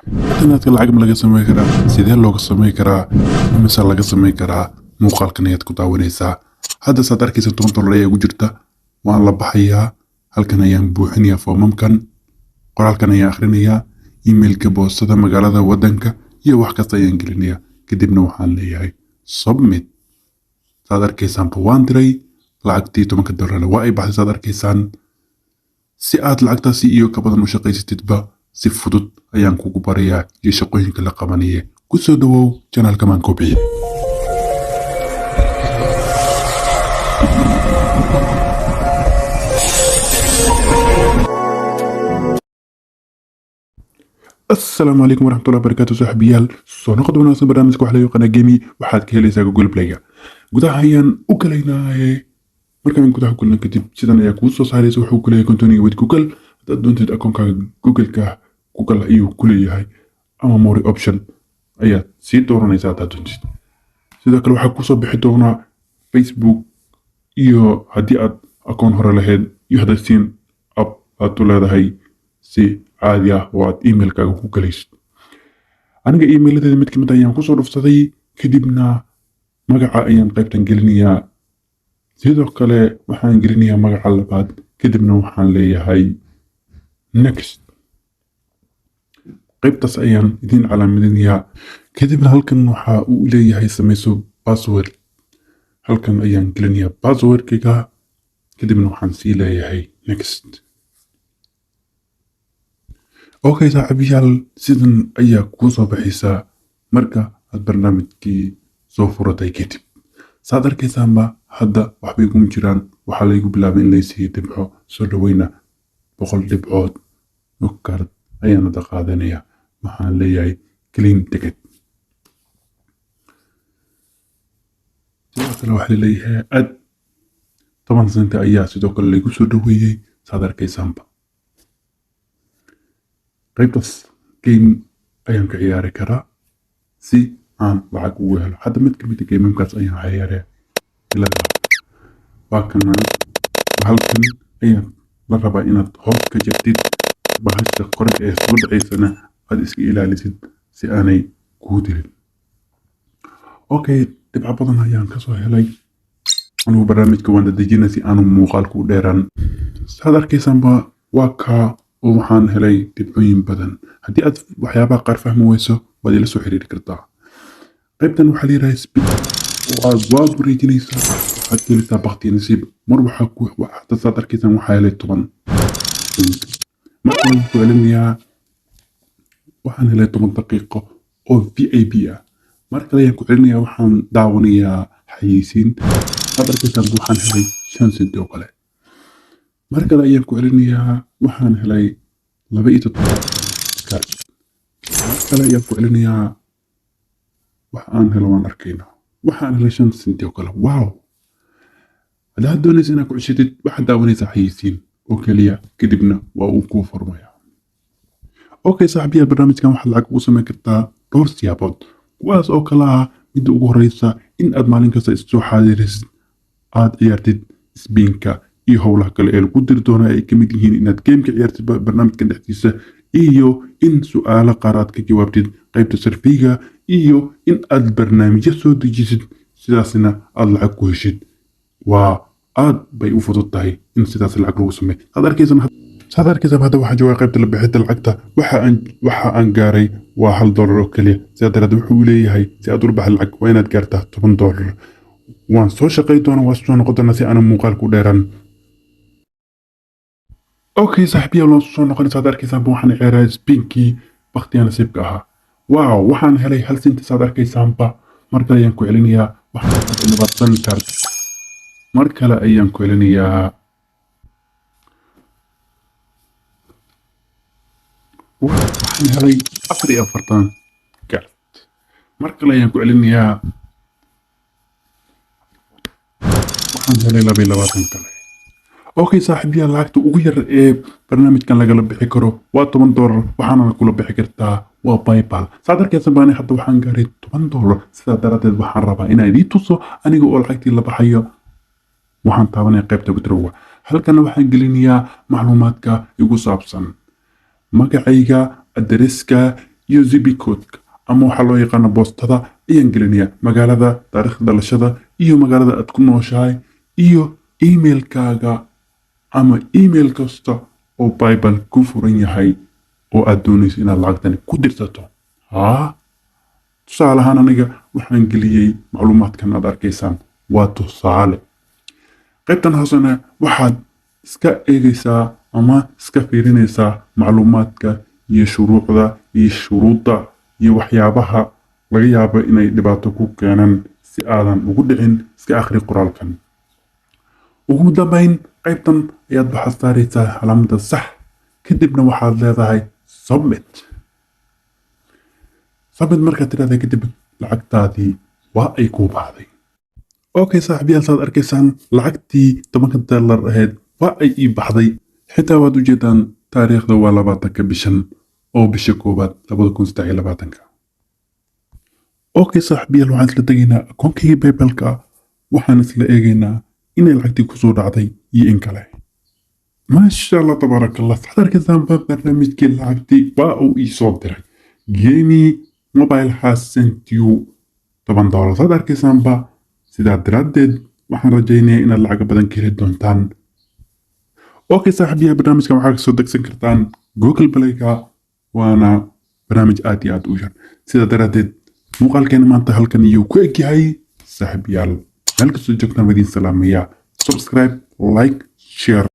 internetka lacag ma laga samayn karaa? Sidee looga samayn karaa? Imise laga samayn karaa? Muuqaalkan ayaad ku daawanaysaa. Hadda saad arkaysa $10 ayaa ugu jirta. Waan la baxayaa. Halkan ayaan buuxinayaa foomamkan. Qoraalkan ayaan akhrinayaa. Emailka boostada magaalada waddanka iyo wax kasta ayaan gelinayaa. Kadibna waxaan leeyahay submit. saad arkaysaanba waan diray lacagtii $10 waa ay baxday saad arkaysaan. Si aad lacagtaasi iyo ka badan u shaqaysatidba si fudud ayaan kugu barayaa iyo shaqooyinka la qabanaya. Ku soo dhawow channelka maan kobciye. السلام عليكم ورحمة الله وبركاته صاحبيال soo noqod wanaagsan barnaamijka wax la yaqaan gaming waxaad ka helaysaa Google Play-ga gudaha ayaan u galaynaa markaan gudaha kulna kadib sidan ayaa kuu soo saaraysa wuxuu ku leeyahay continue with Google hadaad doontid akoonkaaga Google-ka Google ayuu ku leeyahay ama more option ayaad sii dooranaysaa hadaad doontid sidoo kale waxaa kusoo bixi doonaa Facebook iyo haddii aad akoon hore lahayd iyo haddaad siin app aad u leedahay si caadi ah oo aad emailkaaga ku galaysid aniga emailada mid kamid ayaan kusoo dhufsaday kadibna magaca ayaan qaybtan gelinayaa sidoo kale waxaan gelinayaa magaca labaad kadibna waxaan leeyahay next qaybtaas ayaan idin calaamadinayaa kadibna halkan waxa uu leeyahay samayso password halkan ayaan gelinayaa passwordkayga kadibna waxaan sii leeyahay next okay saaxiibayaal sidan ayaa kuu soo baxaysaa marka aad barnaamijkii soo furatay kadib saad arkaysaanba hadda waxbay kuma jiraan waxaa laygu bilaabay in laysiiyo dhibco soo dhaweyna 100 dhibcood oo kaard ayaan hadda qaadanayaa waxaan leeyahay clean ticket sidoo kale waxaa leeyahay aad 10 senti ayaa sidoo kale laygu soo dhaweeyey saad arkaysaanba qaybtaas game ayaan ka ciyaari karaa si aan lacag ugu helo hadda mid kamid ah gamekaas ayaan ciyaaraya ilaa waa kana halkan ayaan la rabaa inaad hoos ka jirtid bahasha qorga ee soo dhacaysana aad iska ilaalisid si aanay kuu dilin okay dhibco badan ayaan kasoo helay anigu barnaamijka waan dadejinay si aanu muuqaalku u dheeraan saad arkaysaanba waa kaa waxaan helay dhibcooyin badan haddii aad waxyaabaha qaar fahmi weyso waad ila soo xiriiri kartaa qaybtan waxaa leeyahay speed waad wareejinaysaa waxaad gelaysaa bakti nasiib mar waxaa ku hadda saad arkaysaan waxaa helay 10 markaan ku celinayaa waxaan helay 10 daqiiqo oo VIP ah mar kale ayaan ku celinayaa waxaan daawanayaa xayeysiin saad arkaysaan waxaan helay 5 senti oo kale mar kale ayaan ku celinayaa waxaan helay 12 kaar mar kale ayaan ku celinayaa waxaan helay waan arkaynaa waxaan helay 5 senti oo kale wow haddaad doonaysa inaad ku ceshitid waxaad daawanaysaa xayeysiin oo keliya kadibna waa uu kuu furmayaa okay saaxiibayaal barnaamijkan waxaad lacag ugu samayn kartaa dhowr siyaabood kuwaas oo kala ah midda ugu horeysa in aad maalin kasta isoo xaadirisid aad ciyaartid isbiinka iyo howlaha kale ee lagu diri doona ay kamid yihiin inaad gameka ciyaartid barnaamijkan dhexdiisa iyo in su'aalo qaar aad ka jawaabtid qaybta sarfiga iyo in aad barnaamijyo soo dejisid sidaasna aad lacag ku heshid waa aad bay u fudud tahay in sidaas lacag lagu sameeyo saad arkaysan hadda waxaa jooga qaybta la bixinta lacagta waxa aan gaaray waa $1 oo kaliya sidaa daraadeed wuxuu leeyahay si aad ula baxda lacag waa inaad gaartaa $10 waan soo shaqay doonaa waa soo noqon doonaa si aan muuqaalku dheeraan okay saaxiibayaal waan soo noqonaysaa saad arkaysaan waxaan ciyaarayaa spinkii waqtiga nasiibka ahaa wow waxaan helay 1 senti saad arkaysaanba mar kale ayaan ku celinayaa waxaan helay 20 kaard mar kale ayaan ku celinayaa waxaan helay 44 kaard mar kale ayaan ku celinayaa waxaan helay 22 kale okay saaxiibayaal lacagta ugu yar ee barnaamijkan lagala bixi karo waa $10 waxaana kula bixi kartaa waa PayPal saad arkaysan baan hadda waxaan gaaray $10 sidaa daraadeed waxaan rabaa inaan idin tuso aniga oo lacagtii la baxayo waxaan taabanayaa qaybta withdrawga halkan waxaan gelinayaa macluumaadka igu saabsan magacayga adreeska iyo zip code ama waxaa loo yaqaano boostada ayaan gelinayaa magaalada, taariikhda dhalashada iyo magaalada aad ku nooshahay iyo emailkaaga ama email kasta oo Paypal ku furan yahay oo aad doonayso inaad lacagtani ku dirsato. tusaale ahaan aniga waxaan geliyey macluumaadkan aad arkaysaan waa tusaale. qaybtan hoosena waxaad iska eegaysaa ama iska fiirinaysaa macluumaadka iyo shuruucda iyo shuruudda iyo waxyaabaha laga yaabo inay dhibaato ku keenaan si aadan ugu dhicin. iska akhri qoraalkan. ugu dambayn qaybtan ayaad waxaad saaraysaa calaamada sax, kadibna waxaad leedahay submit. markaad tidhahda kadib lacagtaadii waa ay kuu baxday. okay saaxiibayaal, saad arkaysaan lacagtii $10 ahayd waa ay ii baxday. xitaa waad ujeedaan taariikhda waa 20 bishan oo bisha koowaad 2023. okay saaxiibayaal, waxaan isla tegaynaa akoonkayga Paypalka, waxaan isla eegaynaa inay lacagtii kusoo dhacday iyo in kale. maasha allah tabaarakallah. saad arkaysaan barnaamijkii lacagtii waa uu ii soo diray. Geni Mobile has sent you $10. saad arkaysaanba sidaa daraaddeed waxaan rajaynayaa inaad lacag badan ka heli doontaan. okay saaxiibayaal, barnaamijkan waxaa kasoo degsan kartaan Google Playga, waana barnaamij aad iyo aad u yar. sidaa daraaddeed muuqaalkeena maanta halkan iyuu ku egyahay. saaxiibayaal, meel kastoo joogtaan wadiin salaamaya. subscribe, like, share.